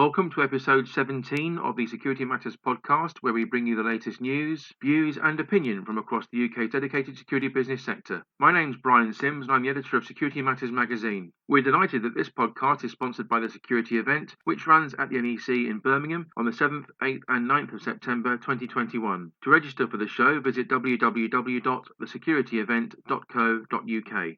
Welcome to episode 17 of the Security Matters podcast, where we bring you the latest news, views and opinion from across the UK's dedicated security business sector. My name's Brian Sims and I'm the editor of Security Matters magazine. We're delighted that this podcast is sponsored by the Security Event, which runs at the NEC in Birmingham on the 7th, 8th and 9th of September 2021. To register for the show, visit www.thesecurityevent.co.uk.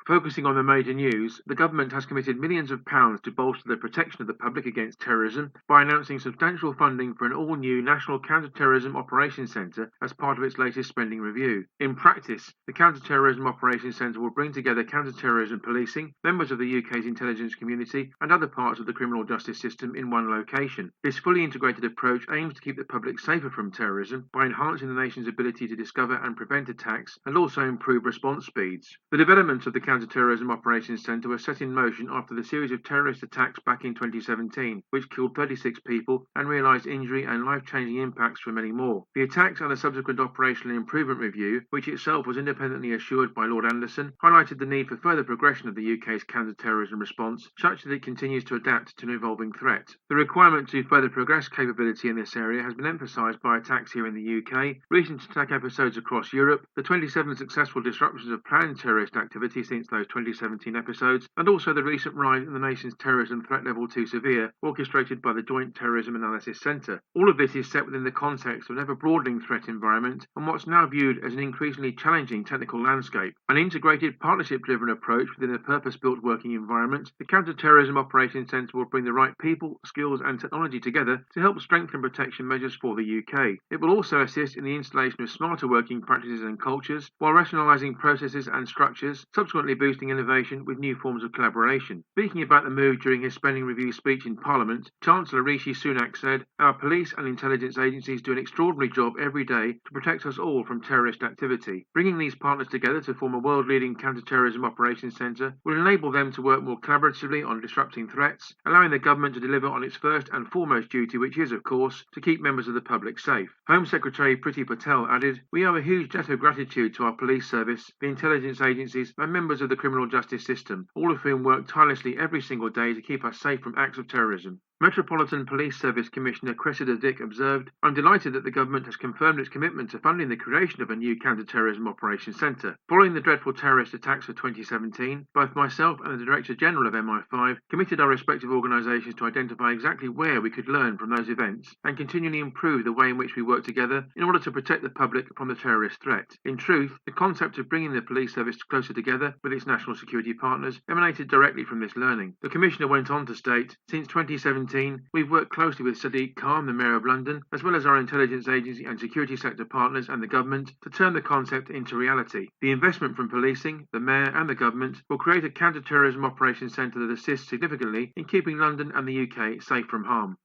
Focusing on the major news, the government has committed millions of pounds to bolster the protection of the public against terrorism by announcing substantial funding for an all-new National Counter-Terrorism Operations Centre as part of its latest spending review. In practice, the Counter-Terrorism Operations Centre will bring together counter-terrorism policing, members of the UK's intelligence community and other parts of the criminal justice system in one location. This fully integrated approach aims to keep the public safer from terrorism by enhancing the nation's ability to discover and prevent attacks and also improve response speeds. The development of the Counter-Terrorism Operations Centre was set in motion after the series of terrorist attacks back in 2017, which killed 36 people and realised injury and life-changing impacts for many more. The attacks and the subsequent operational improvement review, which itself was independently assured by Lord Anderson, highlighted the need for further progression of the UK's counter-terrorism response, such that it continues to adapt to an evolving threat. The requirement to further progress capability in this area has been emphasised by attacks here in the UK, recent attack episodes across Europe, the 27 successful disruptions of planned terrorist activity since those 2017 episodes, and also the recent rise in the nation's terrorism threat level to severe, orchestrated by the Joint Terrorism Analysis Centre. All of this is set within the context of an ever-broadening threat environment and what's now viewed as an increasingly challenging technical landscape. An integrated, partnership-driven approach within a purpose-built working environment, the Counter-Terrorism Operations Centre will bring the right people, skills and technology together to help strengthen protection measures for the UK. It will also assist in the installation of smarter working practices and cultures, while rationalising processes and structures, subsequently boosting innovation with new forms of collaboration. Speaking about the move during his spending review speech in Parliament, Chancellor Rishi Sunak said, "Our police and intelligence agencies do an extraordinary job every day to protect us all from terrorist activity. Bringing these partners together to form a world-leading counter-terrorism operations centre will enable them to work more collaboratively on disrupting threats, allowing the government to deliver on its first and foremost duty, which is, of course, to keep members of the public safe." Home Secretary Priti Patel added, "We owe a huge debt of gratitude to our police service, the intelligence agencies and members of the criminal justice system, all of whom work tirelessly every single day to keep us safe from acts of terrorism." Metropolitan Police Service Commissioner Cressida Dick observed, "I'm delighted that the government has confirmed its commitment to funding the creation of a new counter-terrorism operations centre. Following the dreadful terrorist attacks of 2017, both myself and the Director General of MI5 committed our respective organisations to identify exactly where we could learn from those events and continually improve the way in which we work together in order to protect the public from the terrorist threat. In truth, the concept of bringing the police service closer together with its national security partners emanated directly from this learning." The Commissioner went on to state, "Since 2017, we've worked closely with Sadiq Khan, the Mayor of London, as well as our intelligence agency and security sector partners and the government to turn the concept into reality. The investment from policing, the Mayor and the government will create a counter-terrorism operations centre that assists significantly in keeping London and the UK safe from harm."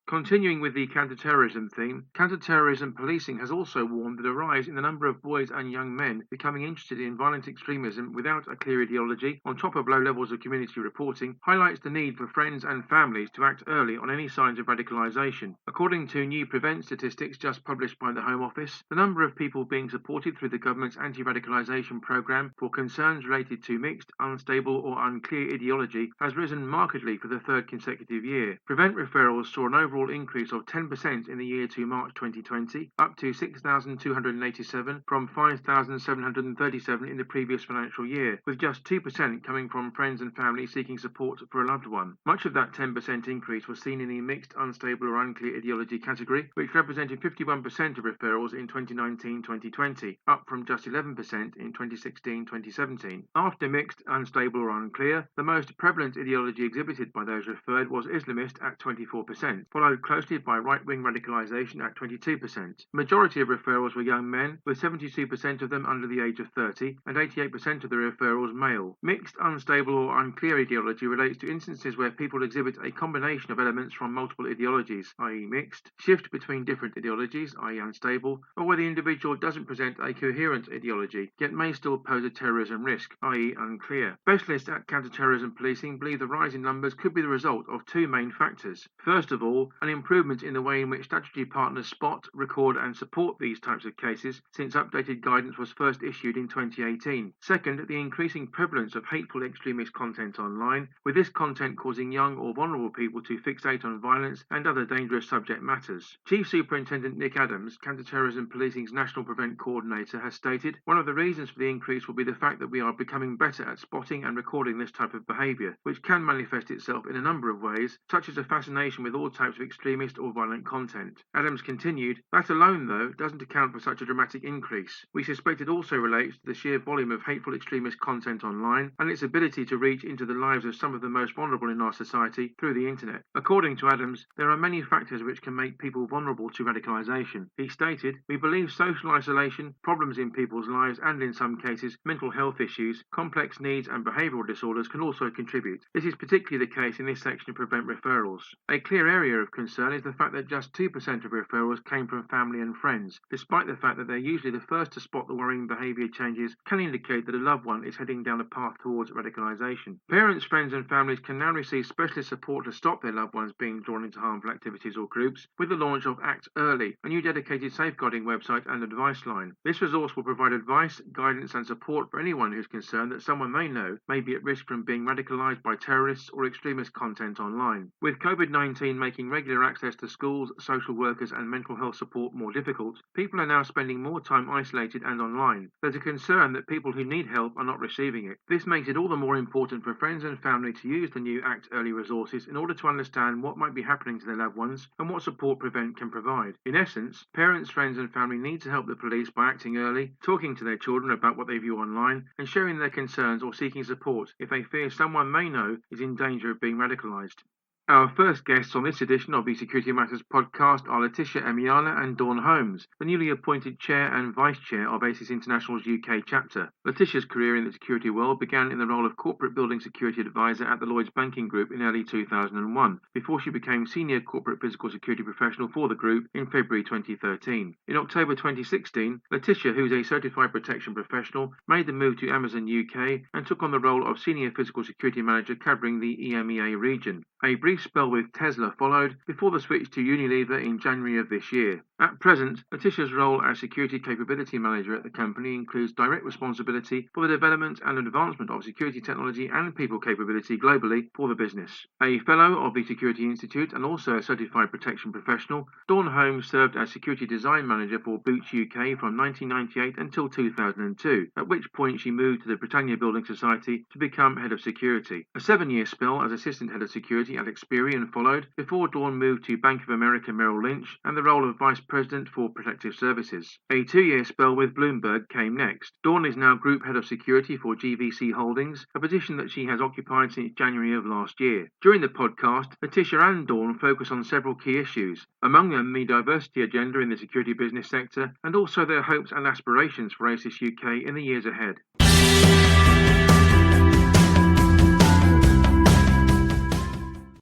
Continuing with the counter-terrorism theme, counter-terrorism policing has also warned that a rise in the number of boys and young men becoming interested in violent extremism without a clear ideology, on top of low levels of community reporting, highlights the need for friends and families to act early on any signs of radicalisation. According to new Prevent statistics just published by the Home Office, the number of people being supported through the government's anti-radicalisation programme for concerns related to mixed, unstable or unclear ideology has risen markedly for the third consecutive year. Prevent referrals saw an overall increase of 10% in the year to March 2020, up to 6,287 from 5,737 in the previous financial year, with just 2% coming from friends and family seeking support for a loved one. Much of that 10% increase was seen in the mixed, unstable or unclear ideology category, which represented 51% of referrals in 2019-2020, up from just 11% in 2016-2017. After mixed, unstable or unclear, the most prevalent ideology exhibited by those referred was Islamist at 24%, followed closely by right-wing radicalisation at 22%. The majority of referrals were young men, with 72% of them under the age of 30 and 88% of the referrals male. Mixed, unstable or unclear ideology relates to instances where people exhibit a combination of elements from multiple ideologies, i.e. mixed, shift between different ideologies, i.e. unstable, or where the individual doesn't present a coherent ideology, yet may still pose a terrorism risk, i.e. unclear. Specialists at counter-terrorism policing believe the rise in numbers could be the result of two main factors. First of all, possible, and improvements in the way in which statutory partners spot, record and support these types of cases since updated guidance was first issued in 2018. Second, the increasing prevalence of hateful extremist content online, with this content causing young or vulnerable people to fixate on violence and other dangerous subject matters. Chief Superintendent Nick Adams, Counter-Terrorism Policing's National Prevent Coordinator, has stated, "One of the reasons for the increase will be the fact that we are becoming better at spotting and recording this type of behaviour, which can manifest itself in a number of ways, such as a fascination with all types of extremist or violent content." Adams continued, "That alone, though, doesn't account for such a dramatic increase. We suspect it also relates to the sheer volume of hateful extremist content online and its ability to reach into the lives of some of the most vulnerable in our society through the internet." According to Adams, there are many factors which can make people vulnerable to radicalisation. He stated, "We believe social isolation, problems in people's lives and in some cases mental health issues, complex needs and behavioural disorders can also contribute. This is particularly the case in this section of Prevent referrals. A clear area of concern is the fact that just 2% of referrals came from family and friends, despite the fact that they're usually the first to spot the worrying behaviour changes can indicate that a loved one is heading down a path towards radicalisation. Parents, friends and families can now receive specialist support to stop their loved ones being drawn into harmful activities or groups with the launch of Act Early, a new dedicated safeguarding website and advice line. This resource will provide advice, guidance and support for anyone who's concerned that someone they know may be at risk from being radicalised by terrorists or extremist content online. With COVID-19 making regular access to schools, social workers and mental health support more difficult, people are now spending more time isolated and online. There's a concern that people who need help are not receiving it. This makes it all the more important for friends and family to use the new Act Early resources in order to understand what might be happening to their loved ones and what support Prevent can provide. In essence, parents, friends and family need to help the police by acting early, talking to their children about what they view online and sharing their concerns or seeking support if they fear someone they know is in danger of being radicalised. Our first guests on this edition of the Security Matters podcast are Letitia, Emeana and Dawn Holmes, the newly appointed Chair and Vice Chair of ASIS International's UK Chapter. Letitia's career in the security world began in the role of Corporate Building Security Advisor at the Lloyds Banking Group in early 2001, before she became Senior Corporate Physical Security Professional for the group in February 2013. In October 2016, Letitia, who's a Certified Protection Professional, made the move to Amazon UK and took on the role of Senior Physical Security Manager covering the EMEA region. A brief spell with Tesla followed before the switch to Unilever in January of this year. At present, Letitia's role as Security Capability Manager at the company includes direct responsibility for the development and advancement of security technology and people capability globally for the business. A Fellow of the Security Institute and also a Certified Protection Professional, Dawn Holmes served as Security Design Manager for Boots UK from 1998 until 2002, at which point she moved to the Britannia Building Society to become Head of Security. A 7-year spell as Assistant Head of Security at Experian followed before Dawn moved to Bank of America Merrill Lynch and the role of Vice President for Protective Services. A 2-year spell with Bloomberg came next. Dawn is now Group Head of Security for GVC Holdings, a position that she has occupied since January of last year. During the podcast, Letitia and Dawn focus on several key issues, among them the diversity agenda in the security business sector and also their hopes and aspirations for ASIS UK in the years ahead.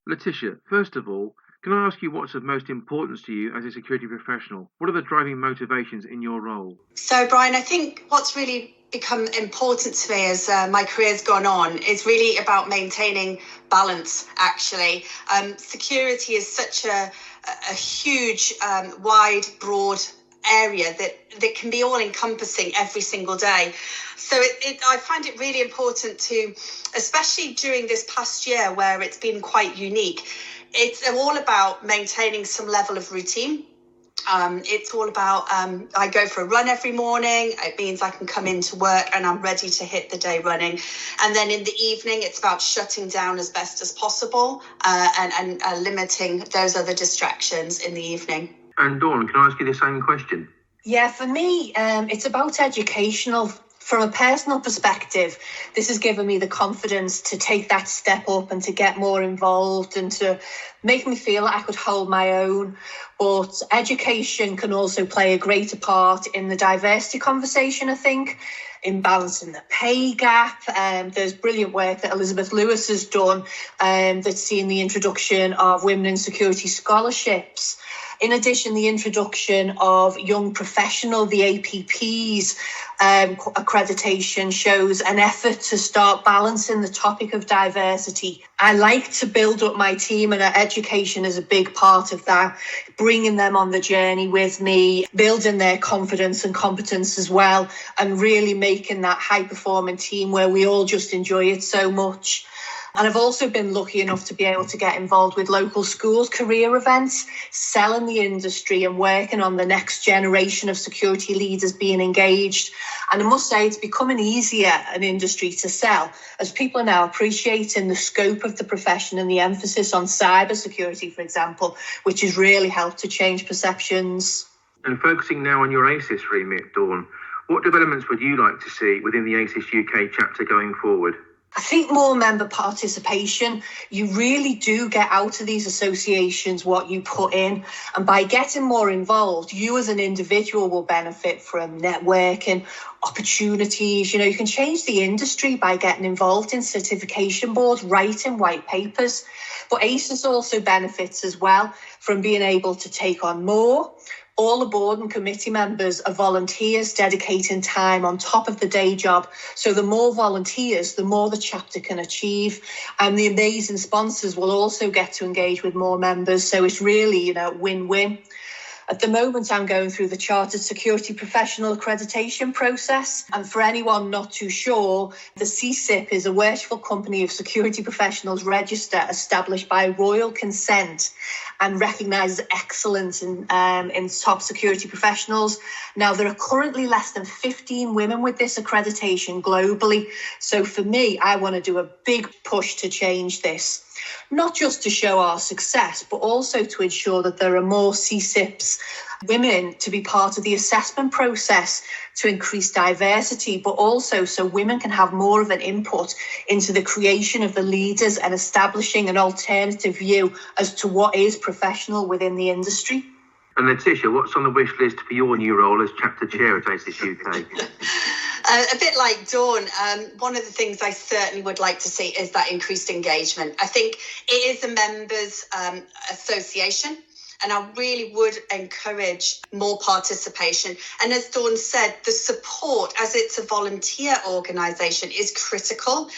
Letitia, first of all, can I ask you what's of most importance to you as a security professional? What are the driving motivations in your role? So, Brian, I think what's really become important to me as my career's gone on is really about maintaining balance, actually. Security is such a huge, wide, broad area that can be all-encompassing every single day. So I find it really important to, especially during this past year where it's been quite unique, it's all about maintaining some level of routine. It's all about, I go for a run every morning. It means I can come into work and I'm ready to hit the day running. And then in the evening, it's about shutting down as best as possible and limiting those other distractions in the evening. And Dawn, can I ask you the same question? Yeah, for me, it's about educational. From a personal perspective, this has given me the confidence to take that step up and to get more involved and to make me feel like I could hold my own. But education can also play a greater part in the diversity conversation, I think, in balancing the pay gap. There's brilliant work that Elizabeth Lewis has done that's seen the introduction of women in security scholarships. In addition, the introduction of young professional, the APP's accreditation shows an effort to start balancing the topic of diversity. I like to build up my team, and education is a big part of that, bringing them on the journey with me, building their confidence and competence as well, and really making that high-performing team where we all just enjoy it so much. And I've also been lucky enough to be able to get involved with local schools' career events, selling the industry and working on the next generation of security leaders being engaged. And I must say, it's becoming easier an industry to sell, as people are now appreciating the scope of the profession and the emphasis on cyber security, for example, which has really helped to change perceptions. And focusing now on your ASIS remit, Dawn, what developments would you like to see within the ASIS UK chapter going forward? I think more member participation. You really do get out of these associations what you put in. And by getting more involved, you as an individual will benefit from networking, opportunities. You can change the industry by getting involved in certification boards, writing white papers. But ASIS also benefits as well from being able to take on more. All the board and committee members are volunteers dedicating time on top of the day job. So the more volunteers, the more the chapter can achieve. And the amazing sponsors will also get to engage with more members. So it's really, win-win. At the moment, I'm going through the Chartered Security Professional Accreditation process. And for anyone not too sure, the CISMP is a worshipful company of security professionals register established by royal consent and recognises excellence in top security professionals. Now, there are currently less than 15 women with this accreditation globally. So for me, I want to do a big push to change this. Not just to show our success, but also to ensure that there are more CSIPs women to be part of the assessment process to increase diversity, but also so women can have more of an input into the creation of the leaders and establishing an alternative view as to what is professional within the industry. And Letitia, what's on the wish list for your new role as chapter chair at ASIS UK? A bit like Dawn, one of the things I certainly would like to see is that increased engagement. I think it is a members association, and I really would encourage more participation. And as Dawn said, the support, as it's a volunteer organisation, is critical.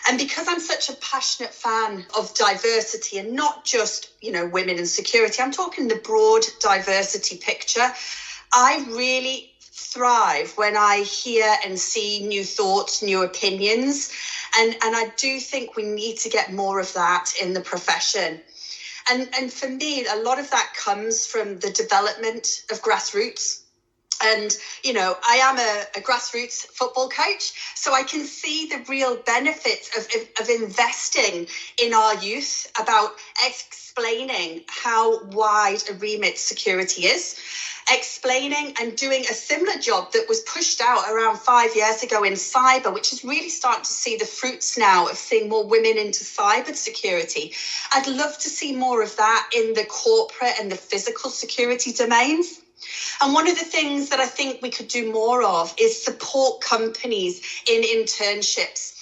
And because I'm such a passionate fan of diversity, and not just, women in security, I'm talking the broad diversity picture, I really thrive when I hear and see new thoughts, new opinions. And I do think we need to get more of that in the profession. And for me, a lot of that comes from the development of grassroots. And, I am a grassroots football coach, so I can see the real benefits of investing in our youth, about explaining how wide a remit security is, explaining and doing a similar job that was pushed out around 5 years ago in cyber, which is really starting to see the fruits now of seeing more women into cyber security. I'd love to see more of that in the corporate and the physical security domains. And one of the things that I think we could do more of is support companies in internships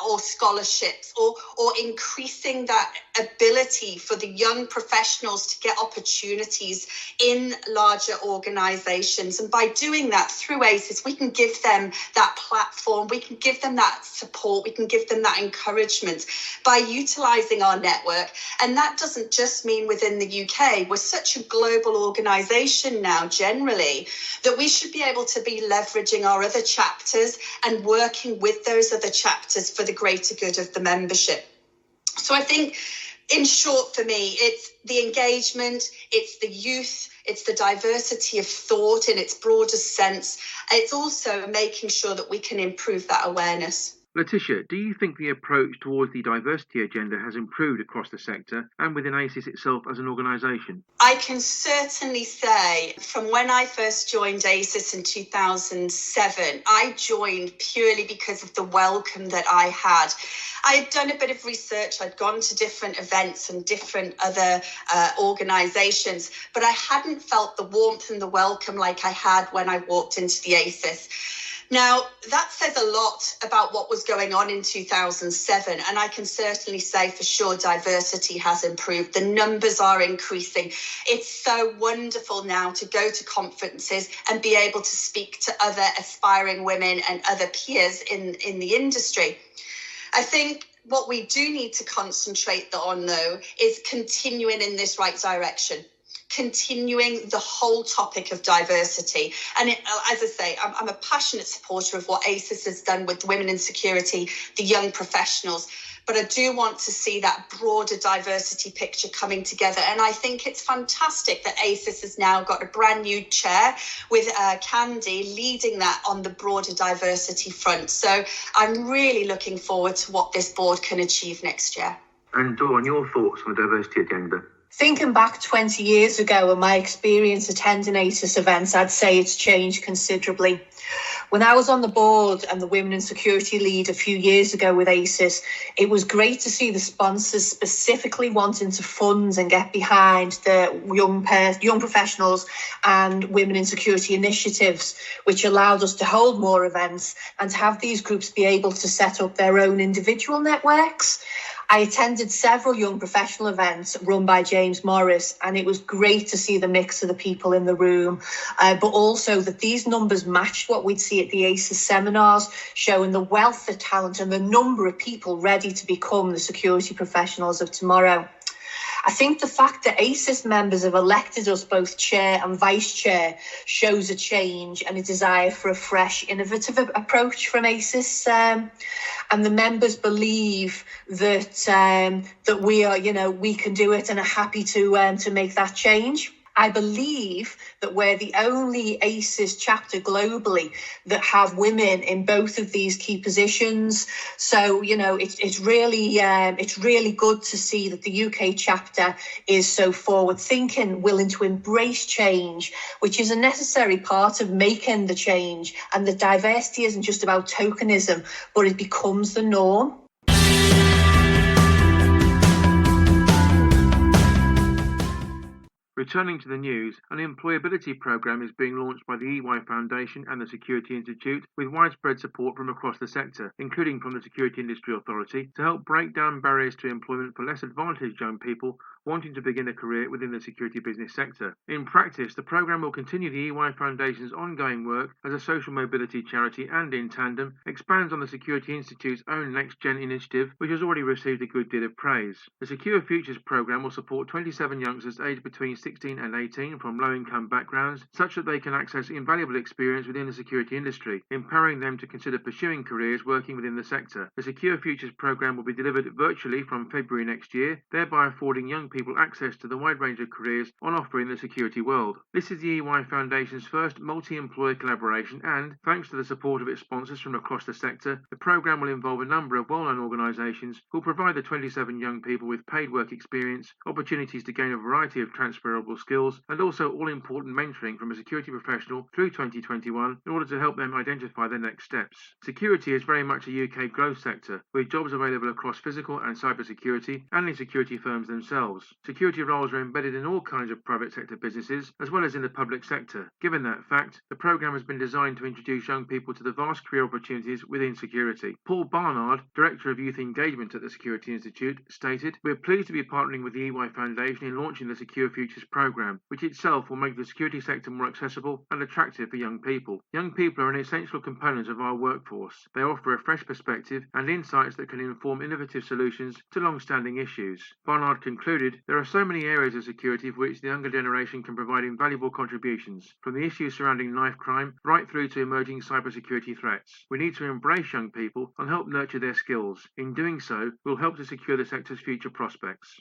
or scholarships, or increasing that ability for the young professionals to get opportunities in larger organisations. And by doing that through ASIS, we can give them that platform, we can give them that support, we can give them that encouragement by utilising our network. And that doesn't just mean within the UK. We're such a global organisation now, generally, that we should be able to be leveraging our other chapters and working with those other chapters for the greater good of the membership. So I think, in short, for me, it's the engagement, it's the youth, it's the diversity of thought in its broadest sense. It's also making sure that we can improve that awareness. Letitia, do you think the approach towards the diversity agenda has improved across the sector and within ASIS itself as an organisation? I can certainly say from when I first joined ASIS in 2007, I joined purely because of the welcome that I had. I had done a bit of research, I'd gone to different events and different other organisations, but I hadn't felt the warmth and the welcome like I had when I walked into the ASIS. Now, that says a lot about what was going on in 2007, and I can certainly say for sure diversity has improved. The numbers are increasing. It's so wonderful now to go to conferences and be able to speak to other aspiring women and other peers in the industry. I think what we do need to concentrate on, though, is continuing in this right direction. Continuing the whole topic of diversity. And as I say, I'm a passionate supporter of what ASIS has done with women in security, the young professionals. But I do want to see that broader diversity picture coming together. And I think it's fantastic that ASIS has now got a brand new chair with Candy leading that on the broader diversity front. So I'm really looking forward to what this board can achieve next year. And Dawn, your thoughts on the diversity agenda? Thinking back 20 years ago and my experience attending ASIS events, I'd say it's changed considerably. When I was on the board and the Women in Security lead a few years ago with ASIS, it was great to see the sponsors specifically wanting to fund and get behind the young professionals and women in security initiatives, which allowed us to hold more events and to have these groups be able to set up their own individual networks. I attended several young professional events run by James Morris, and it was great to see the mix of the people in the room, but also that these numbers matched what we'd see at the ASIS seminars, showing the wealth of talent and the number of people ready to become the security professionals of tomorrow. I think the fact that ASIS members have elected us both chair and vice chair shows a change and a desire for a fresh, innovative approach from ASIS. And the members believe that we are, we can do it and are happy to make that change. I believe that we're the only ASIS chapter globally that have women in both of these key positions. So, it's really good to see that the UK chapter is so forward thinking, willing to embrace change, which is a necessary part of making the change. And the diversity isn't just about tokenism, but it becomes the norm. Returning to the news, an employability programme is being launched by the EY Foundation and the Security Institute with widespread support from across the sector, including from the Security Industry Authority, to help break down barriers to employment for less advantaged young people wanting to begin a career within the security business sector. In practice, the programme will continue the EY Foundation's ongoing work as a social mobility charity and, in tandem, expands on the Security Institute's own Next Gen initiative, which has already received a good deal of praise. The Secure Futures programme will support 27 youngsters aged between 16 and 18 from low-income backgrounds, such that they can access invaluable experience within the security industry, empowering them to consider pursuing careers working within the sector. The Secure Futures programme will be delivered virtually from February next year, thereby affording young people access to the wide range of careers on offer in the security world. This is the EY Foundation's first multi-employer collaboration and, thanks to the support of its sponsors from across the sector, the programme will involve a number of well-known organisations who will provide the 27 young people with paid work experience, opportunities to gain a variety of transferable skills, and also all-important mentoring from a security professional through 2021 in order to help them identify their next steps. Security is very much a UK growth sector, with jobs available across physical and cyber security and in security firms themselves. Security roles are embedded in all kinds of private sector businesses, as well as in the public sector. Given that fact, the programme has been designed to introduce young people to the vast career opportunities within security. Paul Barnard, Director of Youth Engagement at the Security Institute, stated, "We're pleased to be partnering with the EY Foundation in launching the Secure Futures programme, which itself will make the security sector more accessible and attractive for young people. Young people are an essential component of our workforce. They offer a fresh perspective and insights that can inform innovative solutions to long-standing issues." Barnard concluded, "There are so many areas of security for which the younger generation can provide invaluable contributions, from the issues surrounding knife crime right through to emerging cybersecurity threats. We need to embrace young people and help nurture their skills. In doing so, we'll help to secure the sector's future prospects."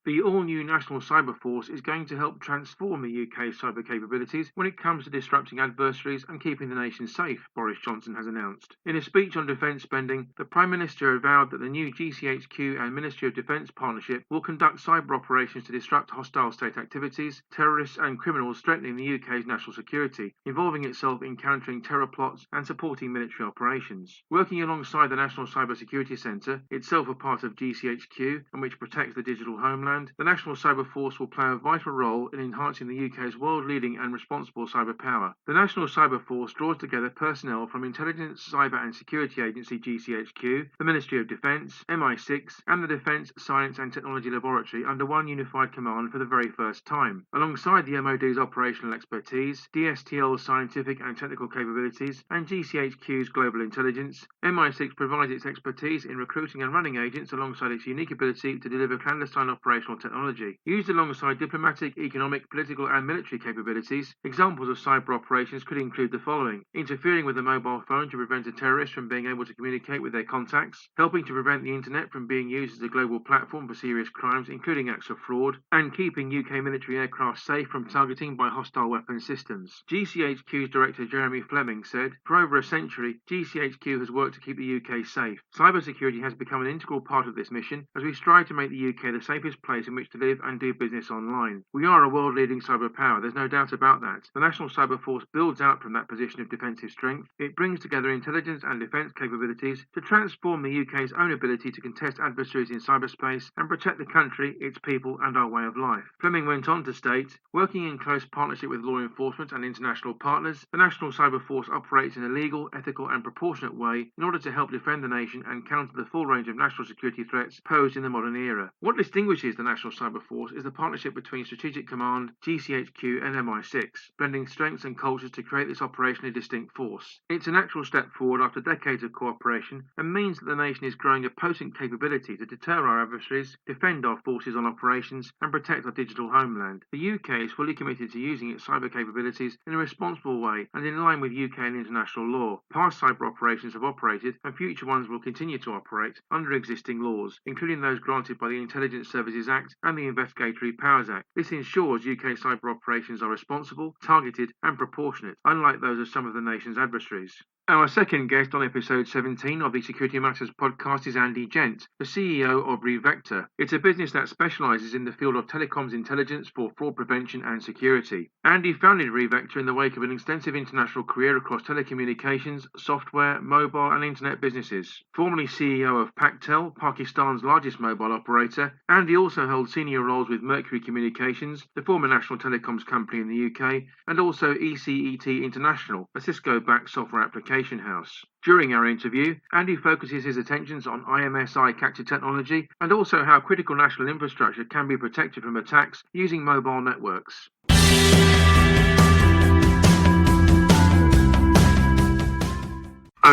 The all-new National Cyber Force is going to help transform the UK's cyber capabilities when it comes to disrupting adversaries and keeping the nation safe, Boris Johnson has announced. In a speech on defence spending, the Prime Minister avowed that the new GCHQ and Ministry of Defence partnership will conduct cyber operations to disrupt hostile state activities, terrorists and criminals threatening the UK's national security, involving itself in countering terror plots and supporting military operations. Working alongside the National Cyber Security Centre, itself a part of GCHQ and which protects the digital homeland, homeland, the National Cyber Force will play a vital role in enhancing the UK's world-leading and responsible cyber power. The National Cyber Force draws together personnel from Intelligence, Cyber and Security Agency GCHQ, the Ministry of Defence, MI6 and the Defence Science and Technology Laboratory under one unified command for the very first time. Alongside the MOD's operational expertise, DSTL's scientific and technical capabilities and GCHQ's global intelligence, MI6 provides its expertise in recruiting and running agents alongside its unique ability to deliver clandestine operational technology. Used alongside diplomatic, economic, political and military capabilities, examples of cyber operations could include the following: interfering with a mobile phone to prevent a terrorist from being able to communicate with their contacts, helping to prevent the internet from being used as a global platform for serious crimes including acts of fraud, and keeping UK military aircraft safe from targeting by hostile weapon systems. GCHQ's Director Jeremy Fleming said, "For over a century, GCHQ has worked to keep the UK safe. Cybersecurity has become an integral part of this mission as we strive to make the UK the safest place in which to live and do business online. We are a world-leading cyber power, there's no doubt about that. The National Cyber Force builds out from that position of defensive strength. It brings together intelligence and defence capabilities to transform the UK's own ability to contest adversaries in cyberspace and protect the country, its people and our way of life." Fleming went on to state, "Working in close partnership with law enforcement and international partners, the National Cyber Force operates in a legal, ethical and proportionate way in order to help defend the nation and counter the full range of national security threats posed in the modern era." What distinguishes the National Cyber Force is the partnership between Strategic Command, GCHQ and MI6, blending strengths and cultures to create this operationally distinct force. It's a natural step forward after decades of cooperation and means that the nation is growing a potent capability to deter our adversaries, defend our forces on operations and protect our digital homeland. The UK is fully committed to using its cyber capabilities in a responsible way and in line with UK and international law. Past cyber operations have operated and future ones will continue to operate under existing laws, including those granted by the Intelligence Services Act and the Investigatory Powers Act. This ensures UK cyber operations are responsible, targeted and proportionate, unlike those of some of the nation's adversaries. Our second guest on episode 17 of the Security Matters podcast is Andy Gent, the CEO of Revector. It's a business that specialises in the field of telecoms intelligence for fraud prevention and security. Andy founded Revector in the wake of an extensive international career across telecommunications, software, mobile and internet businesses. Formerly CEO of Pactel, Pakistan's largest mobile operator, Andy also held senior roles with Mercury Communications, the former national telecoms company in the UK, and also ECET International, a Cisco-backed software application house. During our interview, Andy focuses his attentions on IMSI capture technology and also how critical national infrastructure can be protected from attacks using mobile networks.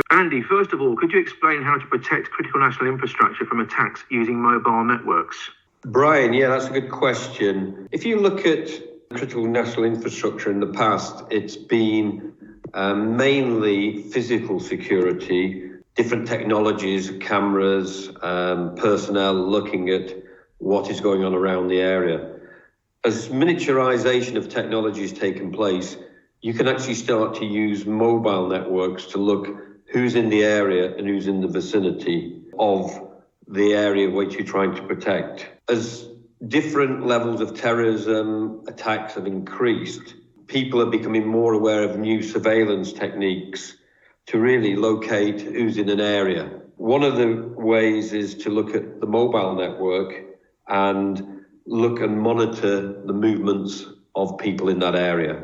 Andy, first of all, could you explain how to protect critical national infrastructure from attacks using mobile networks? Brian, yeah, that's a good question. If you look at critical national infrastructure in the past, it's been mainly physical security, different technologies, cameras, personnel looking at what is going on around the area. As miniaturization of technology has taken place, you can actually start to use mobile networks to look who's in the area and who's in the vicinity of the area which you're trying to protect. As different levels of terrorism attacks have increased, people are becoming more aware of new surveillance techniques to really locate who's in an area. One of the ways is to look at the mobile network and look and monitor the movements of people in that area.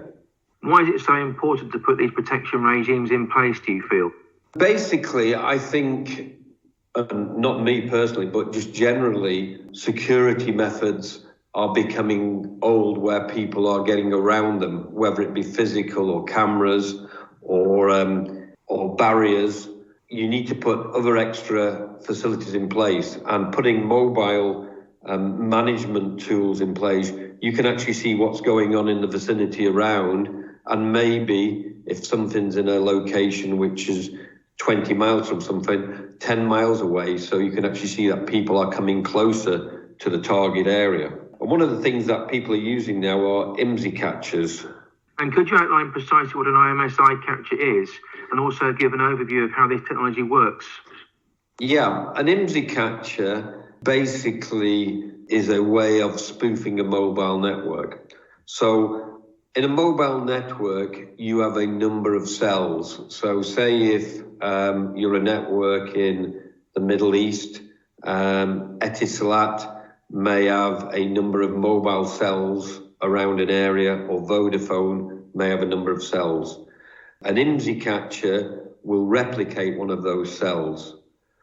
Why is it so important to put these protection regimes in place, do you feel? Basically, I think, not me personally, but just generally, security methods are becoming old where people are getting around them, whether it be physical or cameras or barriers. You need to put other extra facilities in place, and putting mobile management tools in place, you can actually see what's going on in the vicinity around, and maybe if something's in a location which is 20 miles from something, 10 miles away, so you can actually see that people are coming closer to the target area. And one of the things that people are using now are IMSI catchers. And could you outline precisely what an IMSI capture is, and also give an overview of how this technology works? Yeah, an IMSI catcher basically is a way of spoofing a mobile network. So in a mobile network, you have a number of cells. So say if you're a network in the Middle East, Etisalat, may have a number of mobile cells around an area, or Vodafone may have a number of cells. An IMSI catcher will replicate one of those cells.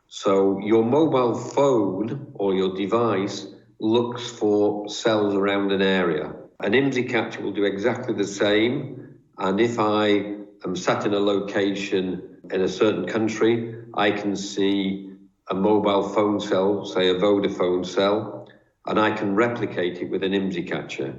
So your mobile phone or your device looks for cells around an area. An IMSI catcher will do exactly the same. And if I am sat in a location in a certain country, I can see a mobile phone cell, say a Vodafone cell, and I can replicate it with an IMSI catcher.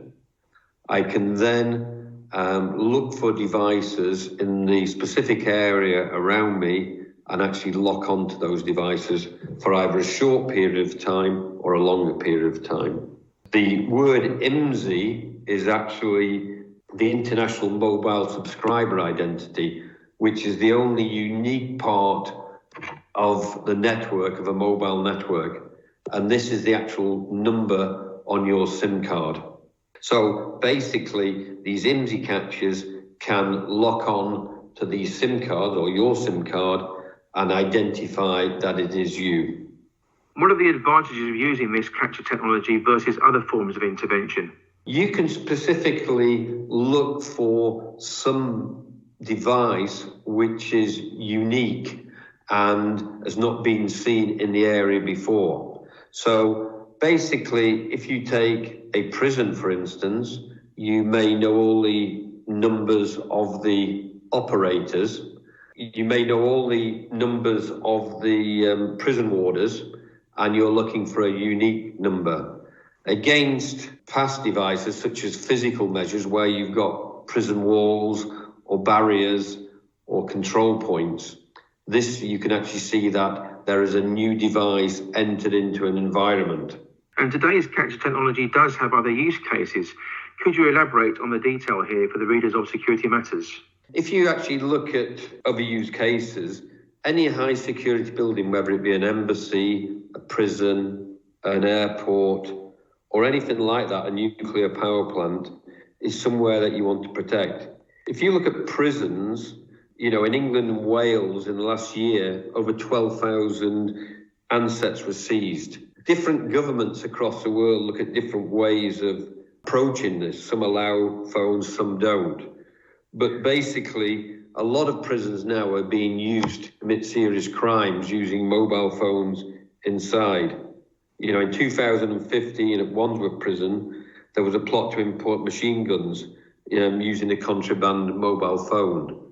I can then look for devices in the specific area around me and actually lock onto those devices for either a short period of time or a longer period of time. The word IMSI is actually the International Mobile Subscriber Identity, which is the only unique part of the network, of a mobile network. And this is the actual number on your SIM card. So basically, these IMSI catchers can lock on to the SIM card or your SIM card and identify that it is you. What are the advantages of using this catcher technology versus other forms of intervention? You can specifically look for some device which is unique and has not been seen in the area before. So basically, if you take a prison, for instance, you may know all the numbers of the operators. You may know all the numbers of the prison warders, and you're looking for a unique number. Against past devices, such as physical measures, where you've got prison walls or barriers or control points, this you can actually see that there is a new device entered into an environment. And today's catcher technology does have other use cases. Could you elaborate on the detail here for the readers of Security Matters? If you actually look at other use cases, any high security building, whether it be an embassy, a prison, an airport, or anything like that, a nuclear power plant, is somewhere that you want to protect. If you look at prisons, in England and Wales in the last year, over 12,000 ansets were seized. Different governments across the world look at different ways of approaching this. Some allow phones, some don't. But basically, a lot of prisons now are being used to commit serious crimes using mobile phones inside. In 2015 at Wandsworth Prison, there was a plot to import machine guns using a contraband mobile phone.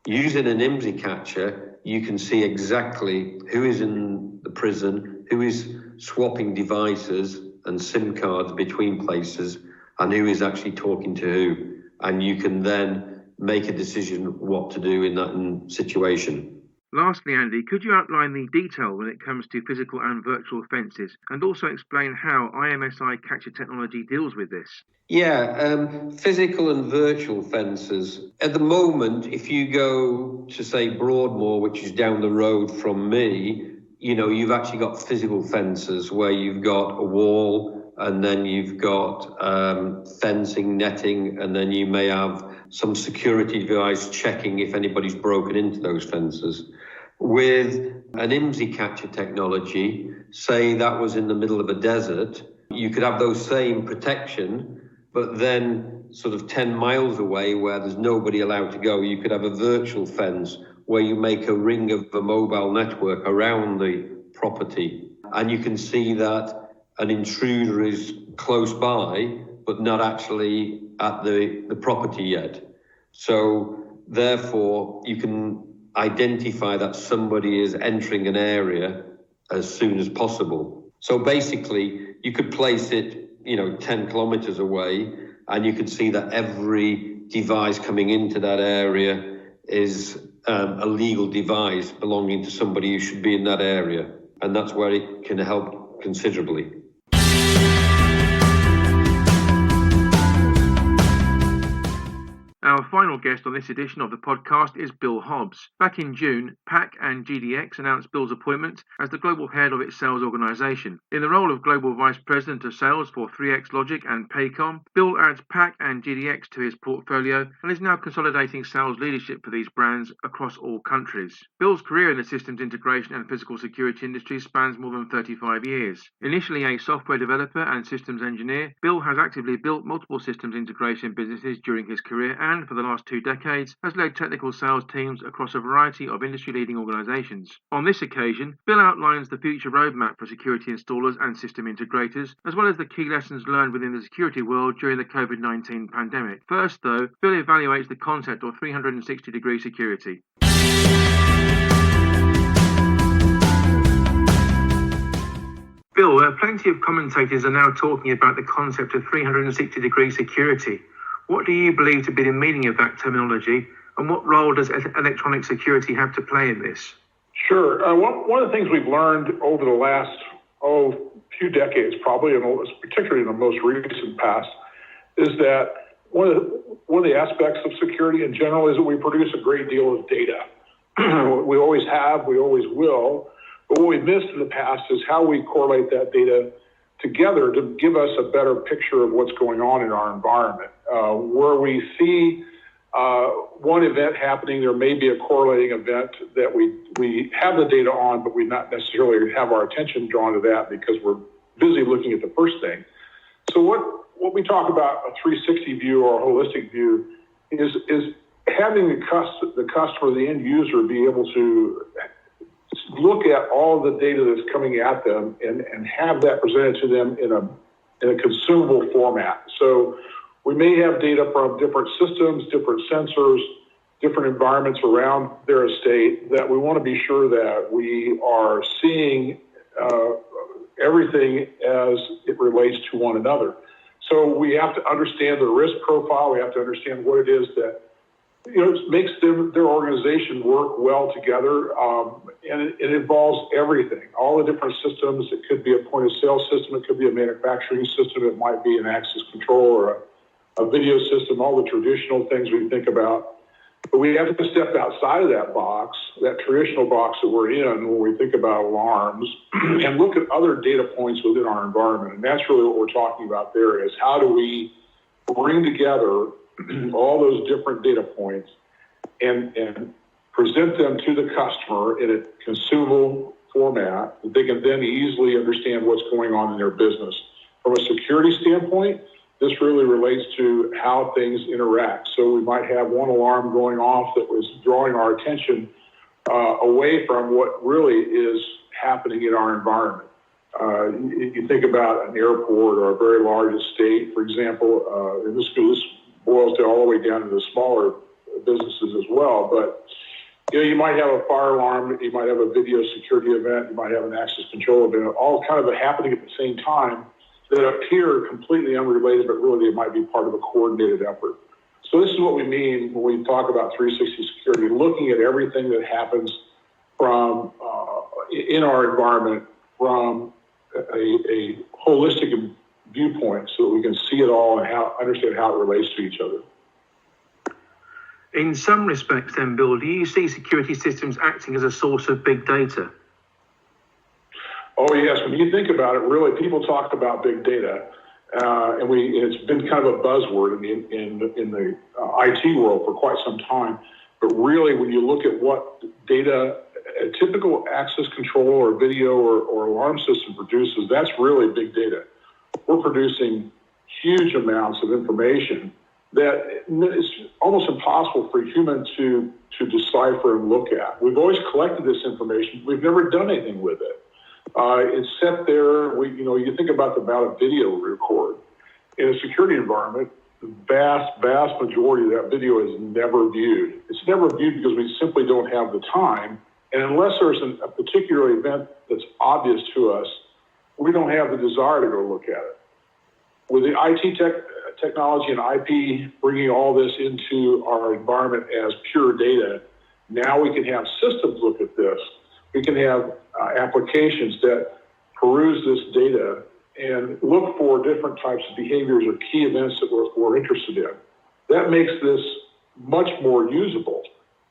Using an IMSI catcher, you can see exactly who is in the prison, who is swapping devices and SIM cards between places, and who is actually talking to who. And you can then make a decision what to do in that situation. Lastly, Andy, could you outline the detail when it comes to physical and virtual fences, and also explain how IMSI catcher technology deals with this? Yeah, physical and virtual fences. At the moment, if you go to, say, Broadmoor, which is down the road from me, you've actually got physical fences where you've got a wall, and then you've got fencing, netting, and then you may have some security device checking if anybody's broken into those fences. With an IMSI catcher technology, say that was in the middle of a desert, you could have those same protection, but then sort of 10 miles away where there's nobody allowed to go, you could have a virtual fence where you make a ring of a mobile network around the property. And you can see that an intruder is close by, but not actually at the property yet. So therefore, you can identify that somebody is entering an area as soon as possible. So basically, you could place it 10 kilometers away, and you could see that every device coming into that area is a legal device belonging to somebody who should be in that area. And that's where it can help considerably. Our final final guest on this edition of the podcast is Bill Hobbs. Back in June, PAC and GDX announced Bill's appointment as the global head of its sales organisation. In the role of Global Vice President of Sales for 3X Logic and PACOM, Bill adds PAC and GDX to his portfolio and is now consolidating sales leadership for these brands across all countries. Bill's career in the systems integration and physical security industry spans more than 35 years. Initially a software developer and systems engineer, Bill has actively built multiple systems integration businesses during his career and, for the last 2 decades, has led technical sales teams across a variety of industry-leading organisations. On this occasion, Bill outlines the future roadmap for security installers and system integrators, as well as the key lessons learned within the security world during the COVID-19 pandemic. First, though, Bill evaluates the concept of 360-degree security. Bill, plenty of commentators are now talking about the concept of 360-degree security. What do you believe to be the meaning of that terminology, and what role does electronic security have to play in this? Sure. One of the things we've learned over the last few decades, probably, and particularly in the most recent past, is that one of the aspects of security in general is that we produce a great deal of data. We always have, we always will. But what we've missed in the past is how we correlate that data together to give us a better picture of what's going on in our environment. Where we see one event happening, there may be a correlating event that we have the data on, but we not necessarily have our attention drawn to that because we're busy looking at the first thing. So what we talk about a 360 view or a holistic view is having the customer, the end user, be able to look at all the data that's coming at them and have that presented to them in a consumable format. So we may have data from different systems, different sensors, different environments around their estate that we want to be sure that we are seeing everything as it relates to one another. So we have to understand the risk profile. We have to understand what it is that makes their organization work well together, and it involves everything, all the different systems. It could be a point of sale system, it could be a manufacturing system, it might be an access control or a video system, all the traditional things we think about. But we have to step outside of that box, that traditional box that we're in when we think about alarms, and look at other data points within our environment. And that's really what we're talking about there, is how do we bring together all those different data points and present them to the customer in a consumable format that they can then easily understand what's going on in their business. From a security standpoint, this really relates to how things interact. So we might have one alarm going off that was drawing our attention away from what really is happening in our environment. You think about an airport or a very large estate, for example, and this boils all the way down to the smaller businesses as well. But you might have a fire alarm, you might have a video security event, you might have an access control event, all kind of happening at the same time that appear completely unrelated, but really it might be part of a coordinated effort. So this is what we mean when we talk about 360 security, looking at everything that happens from in our environment from a holistic viewpoint so that we can see it all and understand how it relates to each other. In some respects then, Bill, do you see security systems acting as a source of big data? Oh yes, when you think about it, really people talk about big data, and it's been kind of a buzzword in the IT world for quite some time. But really, when you look at what data a typical access control or video or alarm system produces, that's really big data. We're producing huge amounts of information that it's almost impossible for a human to decipher and look at. We've always collected this information. We've never done anything with it. It's set there. You think about the amount of video we record. In a security environment, the vast majority of that video is never viewed. It's never viewed because we simply don't have the time. And unless there's a particular event that's obvious to us, we don't have the desire to go look at it. With the IT technology and IP bringing all this into our environment as pure data, now we can have systems look at this. We can have applications that peruse this data and look for different types of behaviors or key events that we're interested in. That makes this much more usable.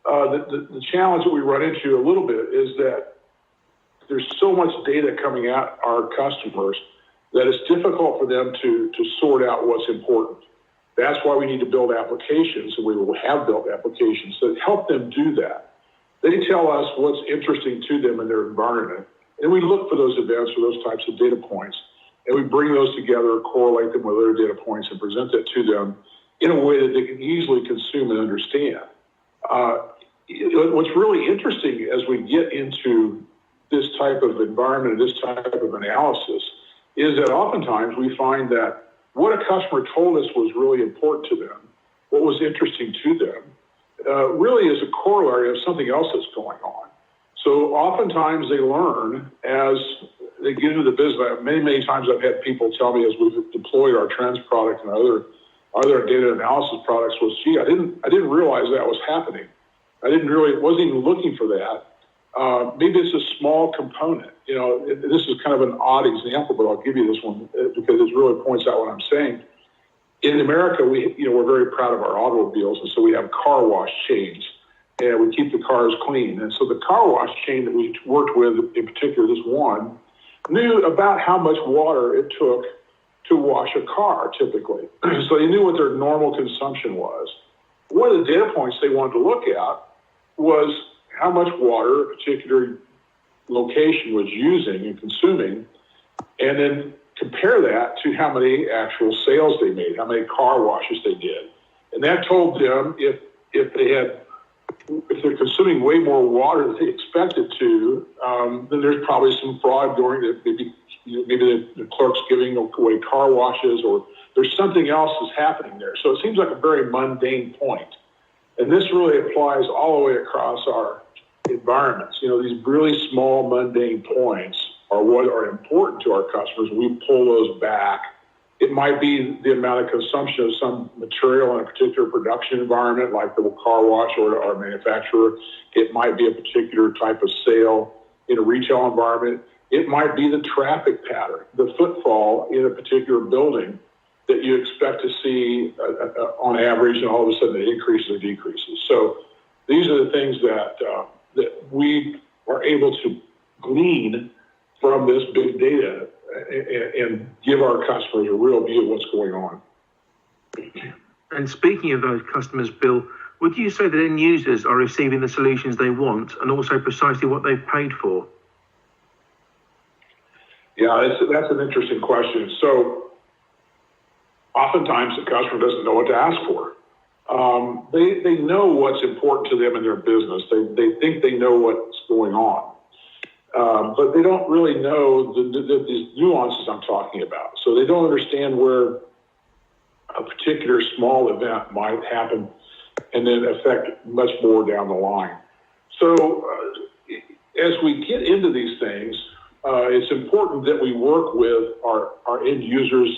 The challenge that we run into a little bit is that there's so much data coming at our customers that it's difficult for them to sort out what's important. That's why we need to build applications, and we will have built applications that help them do that. They tell us what's interesting to them in their environment, and we look for those events or those types of data points, and we bring those together, correlate them with other data points, and present that to them in a way that they can easily consume and understand. What's really interesting as we get into this type of environment, this type of analysis, is that oftentimes we find that what a customer told us was really important to them, what was interesting to them, really is a corollary of something else that's going on. So oftentimes they learn as they get into the business. Many times I've had people tell me as we've deployed our trends product and other data analysis products was, gee, I didn't realize that was happening. Wasn't even looking for that. Maybe it's a small component. This is kind of an odd example, but I'll give you this one because it really points out what I'm saying. In America, we're very proud of our automobiles, and so we have car wash chains, and we keep the cars clean. And so the car wash chain that we worked with, in particular this one, knew about how much water it took to wash a car typically. So they knew what their normal consumption was. One of the data points they wanted to look at was how much water a particular location was using and consuming, and then compare that to how many actual sales they made, how many car washes they did. And that told them if they're consuming way more water than they expected to, then there's probably some fraud going. Maybe the clerk's giving away car washes, or there's something else that's happening there. So it seems like a very mundane point. And this really applies all the way across our environments. These really small, mundane points are what are important to our customers. We pull those back. It might be the amount of consumption of some material in a particular production environment, like the car wash or our manufacturer. It might be a particular type of sale in a retail environment. It might be the traffic pattern, the footfall in a particular building that you expect to see on average, and all of a sudden it increases or decreases. So these are the things that we are able to glean from this big data and give our customers a real view of what's going on. And speaking of those customers, Bill, would you say that end users are receiving the solutions they want and also precisely what they've paid for? Yeah, that's an interesting question. So oftentimes the customer doesn't know what to ask for. They know what's important to them in their business. They think they know what's going on. But they don't really know these nuances I'm talking about. So they don't understand where a particular small event might happen and then affect much more down the line. So as we get into these things, it's important that we work with our end users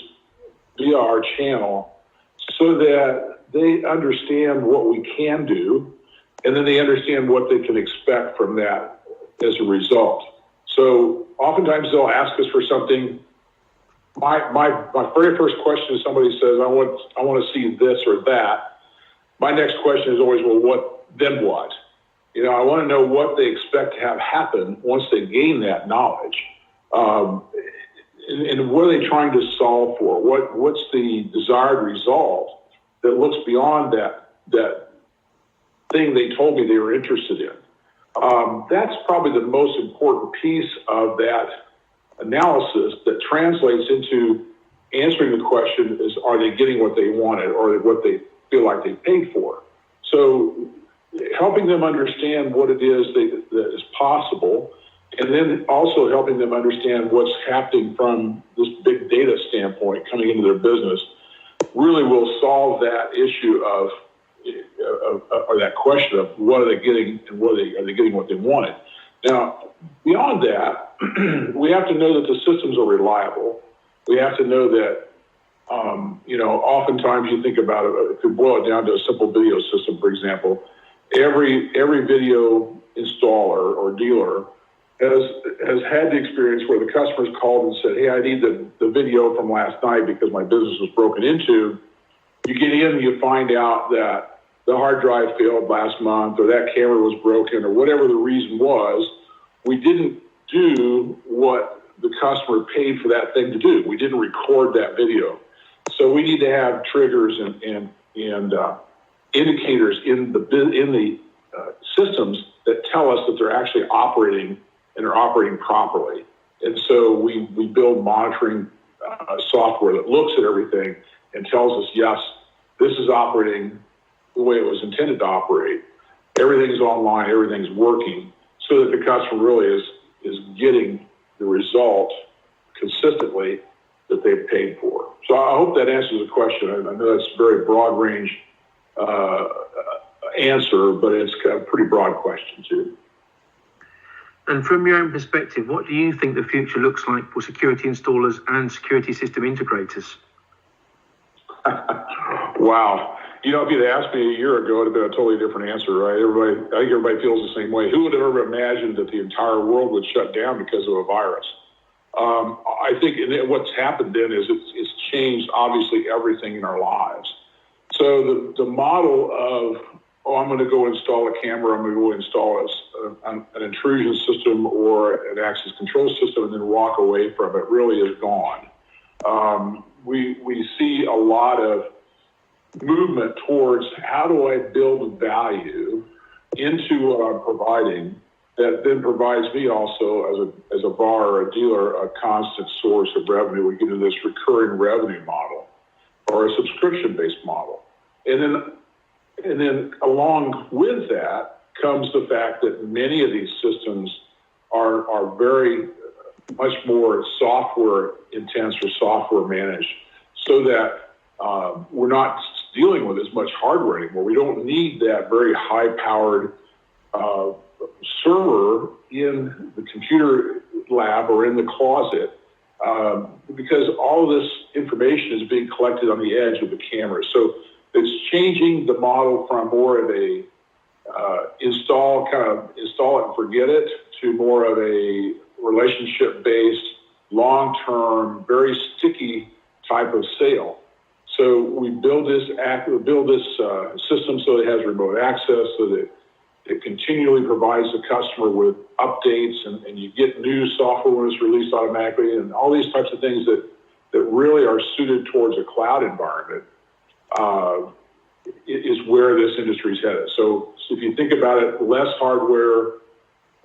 via our channel so that they understand what we can do, and then they understand what they can expect from that as a result. So oftentimes they'll ask us for something. My very first question is somebody says, I want to see this or that. My next question is always, well, then what? I want to know what they expect to have happen once they gain that knowledge. And what are they trying to solve for? What's the desired result that looks beyond that thing they told me they were interested in? That's probably the most important piece of that analysis that translates into answering the question is, are they getting what they wanted or what they feel like they paid for? So helping them understand what it is that is possible, and then also helping them understand what's happening from this big data standpoint coming into their business really will solve that issue of or that question of what are they getting and are they getting what they wanted. Now, beyond that, we have to know that the systems are reliable. We have to know that, oftentimes you think about it, if you boil it down to a simple video system, for example, every video installer or dealer has had the experience where the customers called and said, hey, I need the video from last night because my business was broken into. You get in and you find out that the hard drive failed last month, or that camera was broken, or whatever the reason was, we didn't do what the customer paid for that thing to do. We didn't record that video. So we need to have triggers and indicators in the systems that tell us that they're actually operating and are operating properly. And so we build monitoring software that looks at everything and tells us, yes, this is operating the way it was intended to operate. Everything's online, everything's working, so that the customer really is getting the result consistently that they've paid for. So I hope that answers the question. I know that's a very broad range answer, but it's a pretty broad question too. And from your own perspective, what do you think the future looks like for security installers and security system integrators? Wow. You know, if you'd asked me a year ago, it would have been a totally different answer, right? I think everybody feels the same way. Who would have ever imagined that the entire world would shut down because of a virus? I think what's happened then is it's changed, obviously, everything in our lives. So the model of, I'm going to go install a camera, I'm going to go install an intrusion system or an access control system and then walk away from it really is gone. We see a lot of movement towards how do I build value into what I'm providing that then provides me also as a VAR or a dealer a constant source of revenue. We get into this recurring revenue model or a subscription-based model. And then along with that comes the fact that many of these systems are very much more software intense or software managed, so that we're not dealing with as much hardware anymore. We don't need that very high-powered server in the computer lab or in the closet because all of this information is being collected on the edge of the camera. So it's changing the model from more of a install it and forget it to more of a relationship-based, long-term, very sticky type of sale. So we build this system so it has remote access, so that it continually provides the customer with updates, and you get new software when it's released automatically, and all these types of things that really are suited towards a cloud environment is where this industry is headed. So if you think about it, less hardware,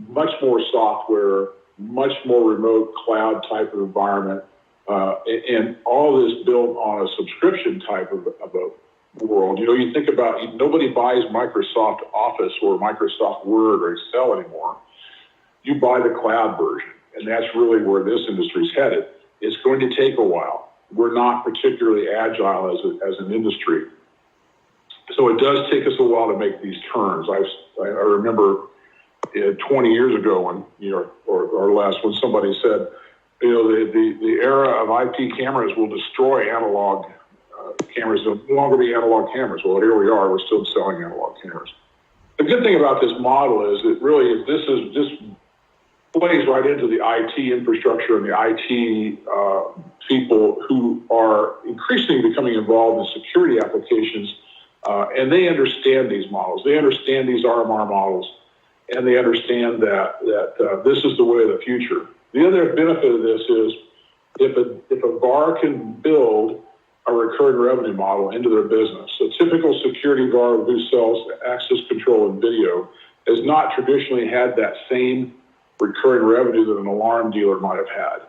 much more software, much more remote cloud type of environment, and all this built on a subscription type of a world. You know, you think about, nobody buys Microsoft Office or Microsoft Word or Excel anymore. You buy the cloud version, and that's really where this industry is headed. It's going to take a while. We're not particularly agile as an industry. So it does take us a while to make these turns. I remember 20 years ago when, or less, when somebody said, the era of IP cameras will destroy analog cameras. There'll no longer be analog cameras. Well, here we are. We're still selling analog cameras. The good thing about this model is that really this plays right into the IT infrastructure and the IT people who are increasingly becoming involved in security applications, and they understand these models. They understand these RMR models, and they understand that this is the way of the future. The other benefit of this is if a VAR can build a recurring revenue model into their business. A typical security VAR who sells access control and video has not traditionally had that same recurring revenue that an alarm dealer might have had.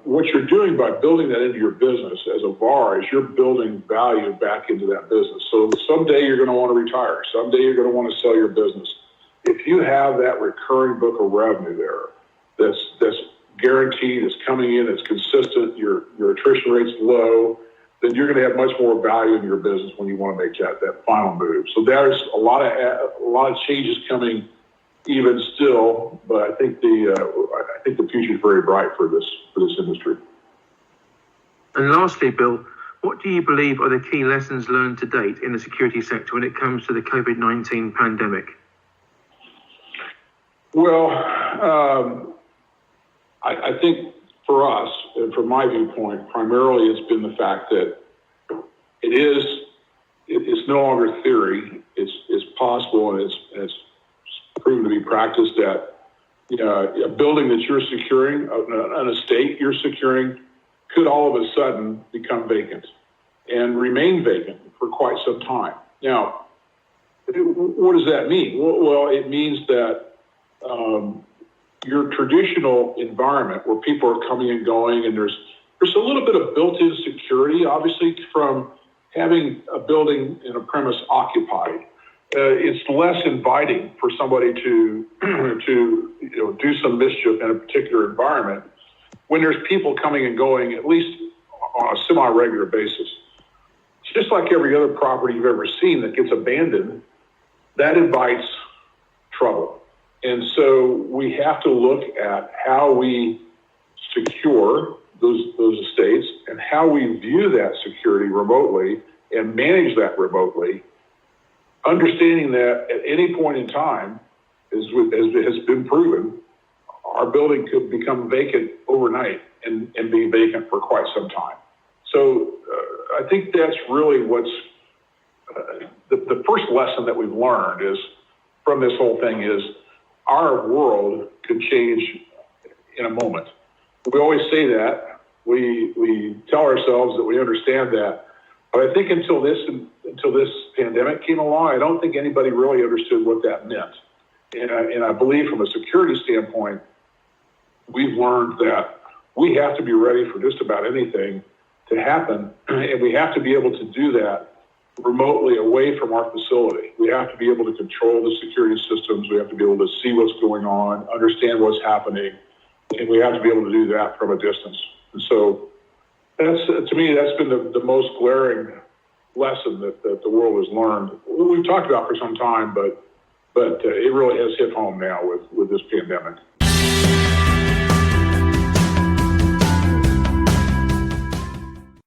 What you're doing by building that into your business as a VAR is you're building value back into that business. So someday you're going to want to retire. Someday you're going to want to sell your business. If you have that recurring book of revenue there, that's guaranteed, it's coming in, it's consistent, your attrition rate's low, then you're going to have much more value in your business when you want to make that final move. So there's a lot of changes coming even still, but I think the future is very bright for this industry. And lastly, Bill, what do you believe are the key lessons learned to date in the security sector when it comes to the COVID-19 pandemic? Well, I think for us, and from my viewpoint, primarily it's been the fact that it's no longer theory. It's possible, and it's proven to be practiced that a building that you're securing, an estate you're securing, could all of a sudden become vacant and remain vacant for quite some time. Now, what does that mean? Well, it means that your traditional environment where people are coming and going, and there's a little bit of built-in security, obviously, from having a building and a premise occupied. It's less inviting for somebody to do some mischief in a particular environment when there's people coming and going, at least on a semi-regular basis. It's just like every other property you've ever seen that gets abandoned, that invites trouble. And so we have to look at how we secure those estates and how we view that security remotely and manage that remotely, understanding that at any point in time, as has been proven, our building could become vacant overnight and be vacant for quite some time. So I think that's really what's the first lesson that we've learned is from this whole thing is our world could change in a moment. We always say that. We tell ourselves that we understand that. But I think until this pandemic came along, I don't think anybody really understood what that meant. And I believe from a security standpoint, we've learned that we have to be ready for just about anything to happen, and we have to be able to do that remotely away from our facility. We have to be able to control the security systems. We have to be able to see what's going on, understand what's happening, and we have to be able to do that from a distance. And so that's, to me, that's been the most glaring lesson that the world has learned. We've talked about for some time, but it really has hit home now with this pandemic.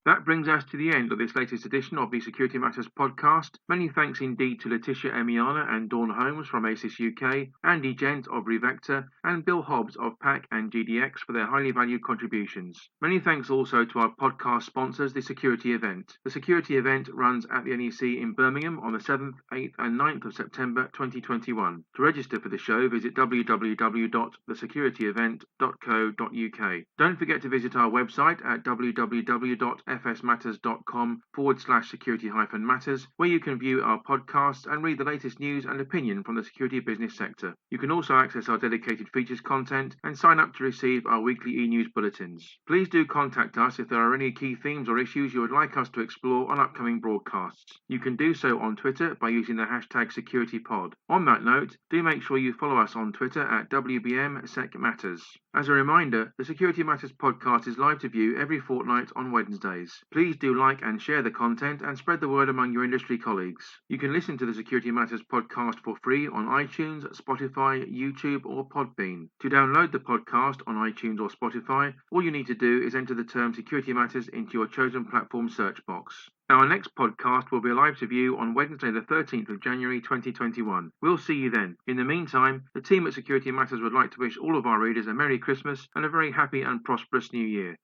That brings us to the end of this latest edition of the Security Matters podcast. Many thanks indeed to Letitia, Emeana and Dawn Holmes from ASIS UK, Andy Gent of Revector, and Bill Hobbs of PAC and GDX for their highly valued contributions. Many thanks also to our podcast sponsors, The Security Event. The Security Event runs at the NEC in Birmingham on the 7th, 8th and 9th of September 2021. To register for the show, visit www.thesecurityevent.co.uk. Don't forget to visit our website at www.fsmatters.com/security-matters, where you can view our podcasts and read the latest news and opinion from the security business sector. You can also access our dedicated features content and sign up to receive our weekly e-news bulletins. Please do contact us if there are any key themes or issues you would like us to explore on upcoming broadcasts. You can do so on Twitter by using the hashtag SecurityPod. On that note, do make sure you follow us on Twitter at WBMSecMatters. As a reminder, the Security Matters podcast is live to view every fortnight on Wednesdays. Please do like and share the content and spread the word among your industry colleagues. You can listen to the Security Matters podcast for free on iTunes, Spotify, YouTube or Podbean. To download the podcast on iTunes or Spotify, all you need to do is enter the term Security Matters into your chosen platform search box. Our next podcast will be live to view on Wednesday the 13th of January 2021. We'll see you then. In the meantime, the team at Security Matters would like to wish all of our readers a Merry Christmas and a very happy and prosperous New Year.